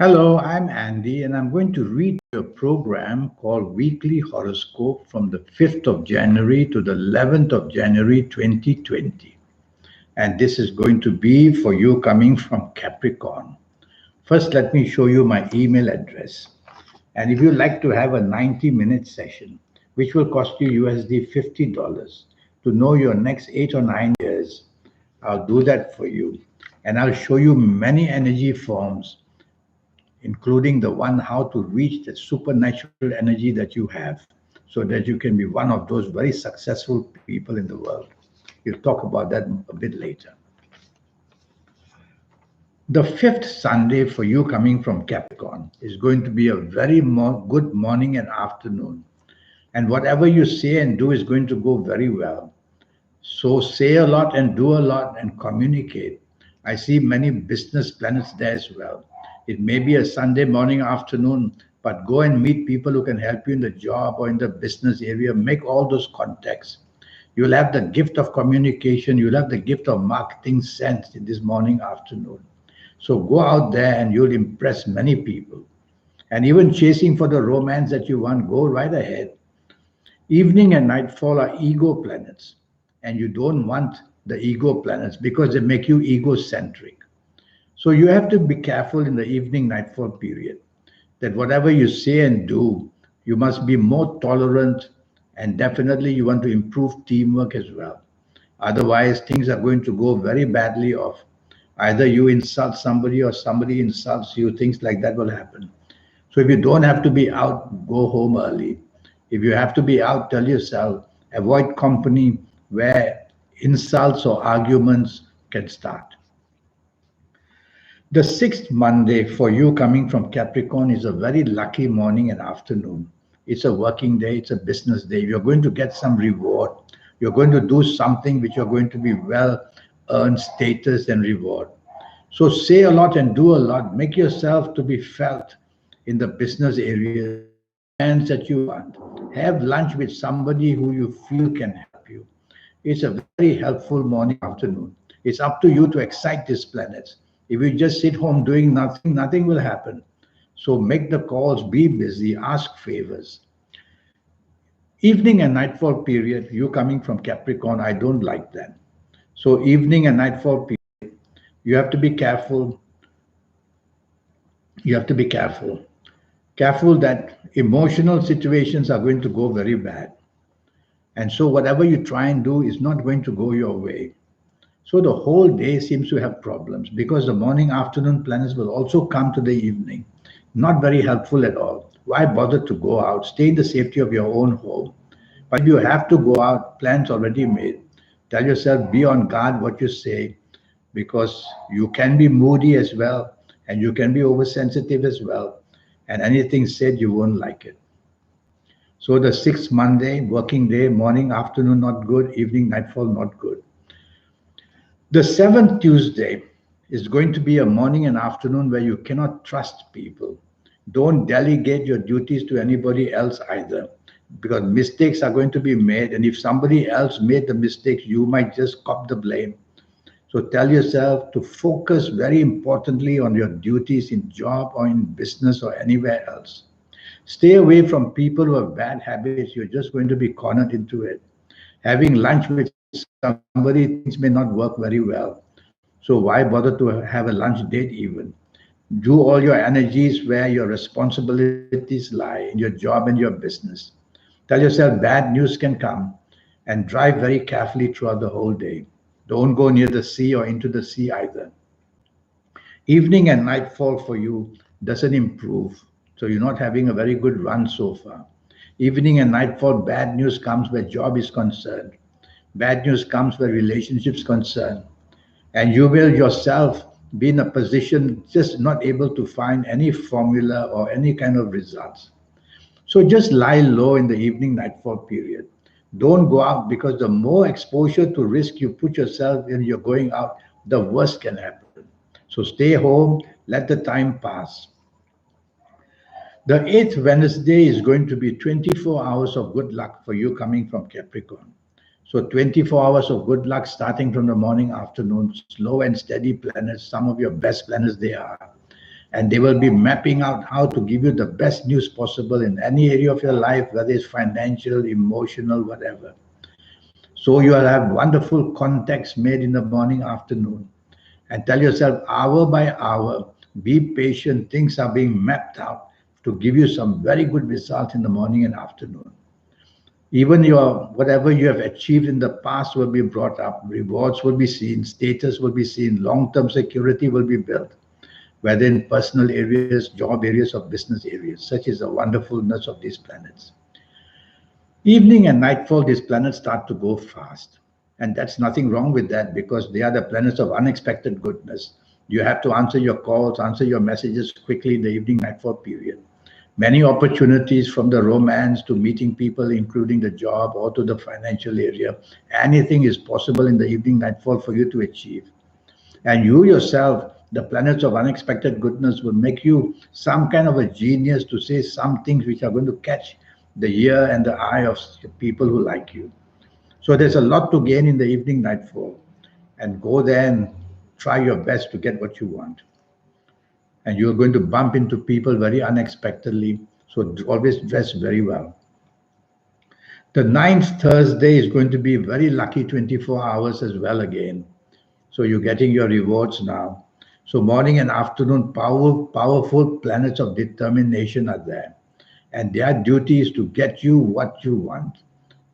Hello, I'm Andy, and I'm going to read a program called Weekly Horoscope from the 5th of January to the 11th of January 2020. And this is going to be for you coming from Capricorn. First, let me show you my email address. And if you like to have a 90-minute session, which will cost you USD $50 to know your next 8 or 9 years, I'll do that for you. And I'll show you many energy forms including the one how to reach the supernatural energy that you have so that you can be one of those very successful people in the world. We'll talk about that a bit later. The fifth Sunday for you coming from Capricorn is going to be a very good morning and afternoon. And whatever you say and do is going to go very well. So say a lot and do a lot and communicate. I see many business planets there as well. It may be a Sunday morning, afternoon, but go and meet people who can help you in the job or in the business area. Make all those contacts. You'll have the gift of communication. You'll have the gift of marketing sense in this morning, afternoon. So go out there and you'll impress many people. And even chasing for the romance that you want, go right ahead. Evening and nightfall are ego planets, and you don't want the ego planets because they make you egocentric. So you have to be careful in the evening nightfall period that whatever you say and do, you must be more tolerant, and definitely you want to improve teamwork as well. Otherwise, things are going to go very badly off. Either you insult somebody or somebody insults you, things like that will happen. So if you don't have to be out, go home early. If you have to be out, tell yourself, avoid company where insults or arguments can start. The sixth Monday for you coming from Capricorn is a very lucky morning and afternoon. It's a working day, it's a business day. You're going to get some reward. You're going to do something which you're going to be well earned status and reward. So say a lot and do a lot. Make yourself to be felt in the business areas. Plans that you want. Have lunch with somebody who you feel can help you. It's a very helpful morning, afternoon. It's up to you to excite these planets. If you just sit home doing nothing, nothing will happen. So make the calls, be busy, ask favors. Evening and nightfall period, you coming from Capricorn, I don't like that. So evening and nightfall period, you have to be careful. You have to be careful. Careful that emotional situations are going to go very bad. And so whatever you try and do is not going to go your way. So the whole day seems to have problems because the morning afternoon planets will also come to the evening. Not very helpful at all. Why bother to go out? Stay in the safety of your own home. But if you have to go out, plans already made. Tell yourself, be on guard what you say because you can be moody as well and you can be oversensitive as well. And anything said, you won't like it. So the sixth Monday, working day, morning, afternoon, not good, evening, nightfall, not good. The seventh Tuesday is going to be a morning and afternoon where you cannot trust people. Don't delegate your duties to anybody else either, because mistakes are going to be made. And if somebody else made the mistakes, you might just cop the blame. So tell yourself to focus very importantly on your duties in job or in business or anywhere else. Stay away from people who have bad habits. You're just going to be cornered into it. Having lunch with somebody, things may not work very well. So why bother to have a lunch date even? Do all your energies where your responsibilities lie in your job and your business. Tell yourself bad news can come and drive very carefully throughout the whole day. Don't go near the sea or into the sea either. Evening and nightfall for you doesn't improve. So you're not having a very good run so far. Evening and nightfall, bad news comes where job is concerned. Bad news comes where relationships concerned. And you will yourself be in a position just not able to find any formula or any kind of results. So just lie low in the evening nightfall period. Don't go out because the more exposure to risk you put yourself in, you're going out, the worst can happen. So stay home, let the time pass. The eighth Wednesday is going to be 24 hours of good luck for you coming from Capricorn. So 24 hours of good luck starting from the morning, afternoon, slow and steady planets, some of your best planets they are. and they will be mapping out how to give you the best news possible in any area of your life, whether it's financial, emotional, whatever. So you'll have wonderful contacts made in the morning, afternoon, and tell yourself hour by hour, be patient. Things are being mapped out to give you some very good results in the morning and afternoon. Even your whatever you have achieved in the past will be brought up, rewards will be seen, status will be seen, long-term security will be built, whether in personal areas, job areas, or business areas. Such is the wonderfulness of these planets. Evening and nightfall, these planets start to go fast. And that's nothing wrong with that because they are the planets of unexpected goodness. You have to answer your calls, answer your messages quickly in the evening nightfall period. Many opportunities from the romance to meeting people, including the job or to the financial area. Anything is possible in the evening nightfall for you to achieve. And you yourself, the planets of unexpected goodness will make you some kind of a genius to say some things which are going to catch the ear and the eye of people who like you. So there's a lot to gain in the evening nightfall. And go there and try your best to get what you want. And you're going to bump into people very unexpectedly. So always dress very well. The ninth Thursday is going to be very lucky 24 hours as well again. So you're getting your rewards now. So morning and afternoon, powerful planets of determination are there. And their duty is to get you what you want.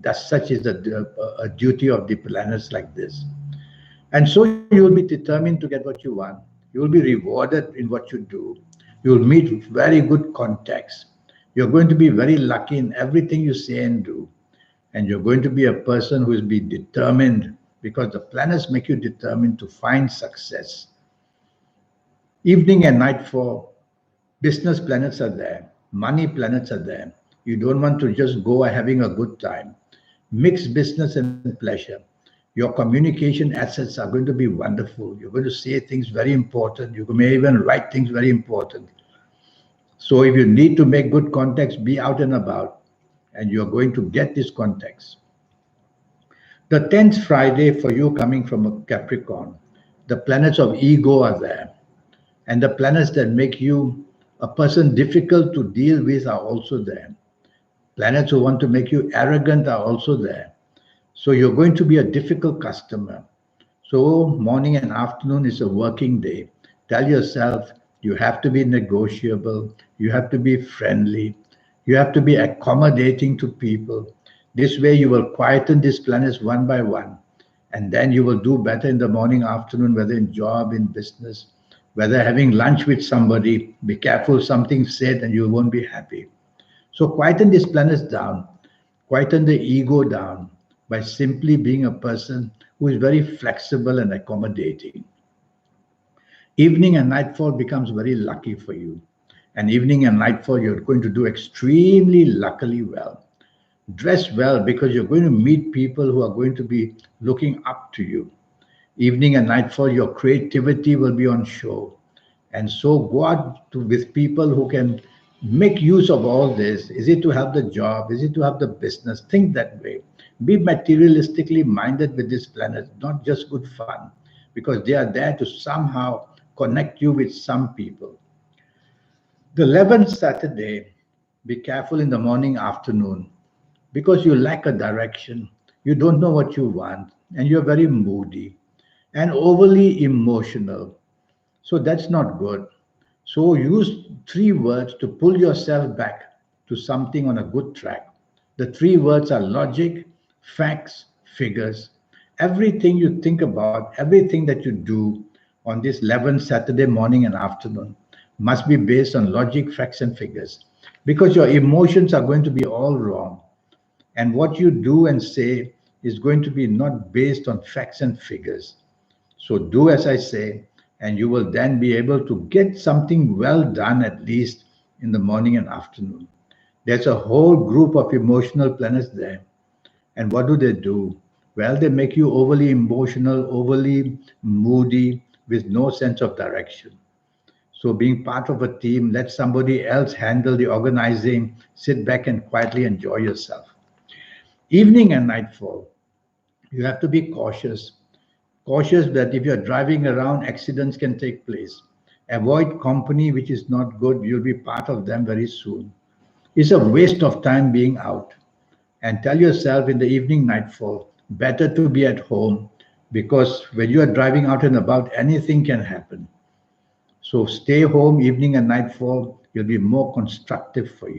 That's such is a duty of the planets like this. And so you will be determined to get what you want. You will be rewarded in what you do. You will meet very good contacts. You're going to be very lucky in everything you say and do. And you're going to be a person who will be determined because the planets make you determined to find success. Evening and nightfall, business planets are there, money planets are there. You don't want to just go having a good time. Mix business and pleasure. Your communication assets are going to be wonderful. You're going to say things very important. You may even write things very important. So if you need to make good contacts, be out and about, and you're going to get these contacts. The 10th Friday for you coming from a Capricorn, the planets of ego are there. And the planets that make you a person difficult to deal with are also there. Planets who want to make you arrogant are also there. So you're going to be a difficult customer. So morning and afternoon is a working day. Tell yourself you have to be negotiable, you have to be friendly, you have to be accommodating to people. This way you will quieten these planets one by one. And then you will do better in the morning, afternoon, whether in job, in business, whether having lunch with somebody. Be careful, something said and you won't be happy. So quieten these planets down, quieten the ego down by simply being a person who is very flexible and accommodating. Evening and nightfall becomes very lucky for you. And evening and nightfall, you're going to do extremely luckily well. Dress well because you're going to meet people who are going to be looking up to you. Evening and nightfall, your creativity will be on show. And so go out with people who can make use of all this. Is it to have the job? Is it to have the business? Think that way. Be materialistically minded with this planet, not just good fun, because they are there to somehow connect you with some people. The 11th Saturday, be careful in the morning, afternoon, because you lack a direction. You don't know what you want, and you're very moody and overly emotional. So that's not good. So use three words to pull yourself back to something on a good track. The three words are logic, facts, figures. Everything you think about, everything that you do on this 11th Saturday morning and afternoon must be based on logic, facts, and figures because your emotions are going to be all wrong. And what you do and say is going to be not based on facts and figures. So do as I say, and you will then be able to get something well done at least in the morning and afternoon. There's a whole group of emotional planets there. And what do? Well, they make you overly emotional, overly moody, with no sense of direction. So being part of a team, let somebody else handle the organizing, sit back and quietly enjoy yourself. Evening and nightfall, you have to be cautious. Cautious that if you're driving around, accidents can take place. Avoid company which is not good. You'll be part of them very soon. It's a waste of time being out. And tell yourself in the evening nightfall, better to be at home because when you are driving out and about, anything can happen. So stay home evening and nightfall, you'll be more constructive for you.